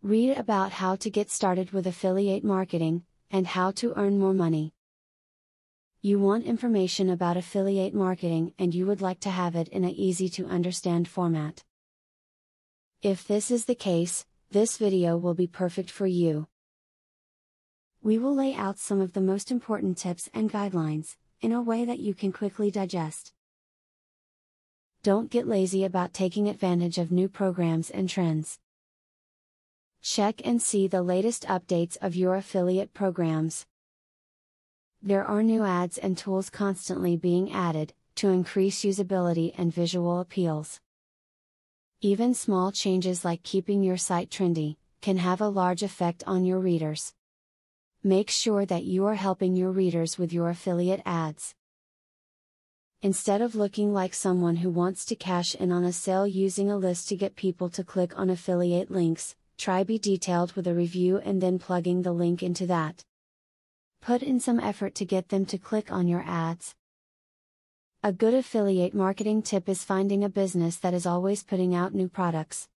Read about how to get started with affiliate marketing, and how to earn more money. You want information about affiliate marketing and you would like to have it in an easy to understand format. If this is the case, this video will be perfect for you. We will lay out some of the most important tips and guidelines, in a way that you can quickly digest. Don't get lazy about taking advantage of new programs and trends. Check and see the latest updates of your affiliate programs. There are new ads and tools constantly being added, to increase usability and visual appeals. Even small changes like keeping your site trendy, can have a large effect on your readers. Make sure that you are helping your readers with your affiliate ads. Instead of looking like someone who wants to cash in on a sale using a list to get people to click on affiliate links, try be detailed with a review and then plugging the link into that. Put in some effort to get them to click on your ads. A good affiliate marketing tip is finding a business that is always putting out new products.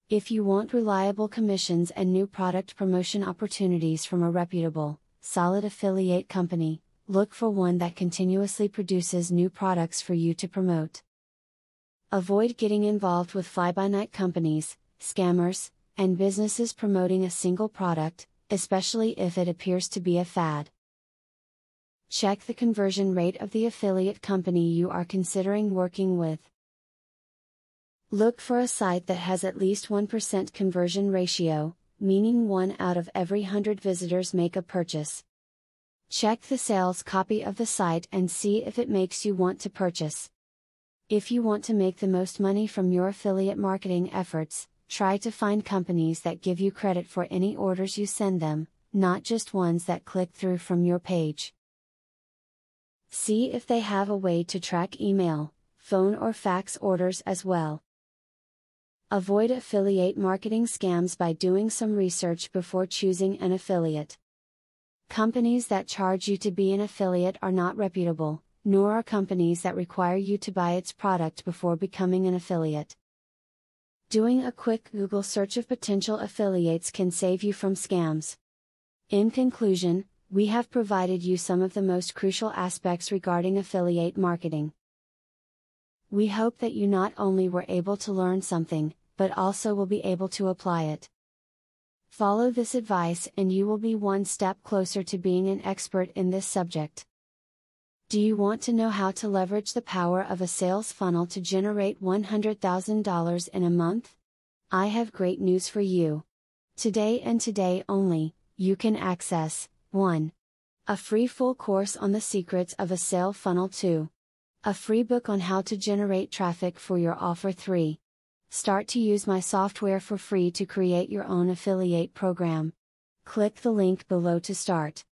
If you want reliable commissions and new product promotion opportunities from a reputable, solid affiliate company, look for one that continuously produces new products for you to promote. Avoid getting involved with fly-by-night companies, scammers, and businesses promoting a single product, especially if it appears to be a fad. Check the conversion rate of the affiliate company you are considering working with. Look for a site that has at least 1% conversion ratio, meaning 1 out of every 100 visitors make a purchase. Check the sales copy of the site and see if it makes you want to purchase. If you want to make the most money from your affiliate marketing efforts, try to find companies that give you credit for any orders you send them, not just ones that click through from your page. See if they have a way to track email, phone or fax orders as well. Avoid affiliate marketing scams by doing some research before choosing an affiliate. Companies that charge you to be an affiliate are not reputable, nor are companies that require you to buy its product before becoming an affiliate. Doing a quick Google search of potential affiliates can save you from scams. In conclusion, we have provided you some of the most crucial aspects regarding affiliate marketing. We hope that you not only were able to learn something, but also will be able to apply it. Follow this advice and you will be one step closer to being an expert in this subject. Do you want to know how to leverage the power of a sales funnel to generate $100,000 in a month? I have great news for you. Today and today only, you can access 1. A free full course on the secrets of a sale funnel. 2. A free book on how to generate traffic for your offer. 3. Start to use my software for free to create your own affiliate program. Click the link below to start.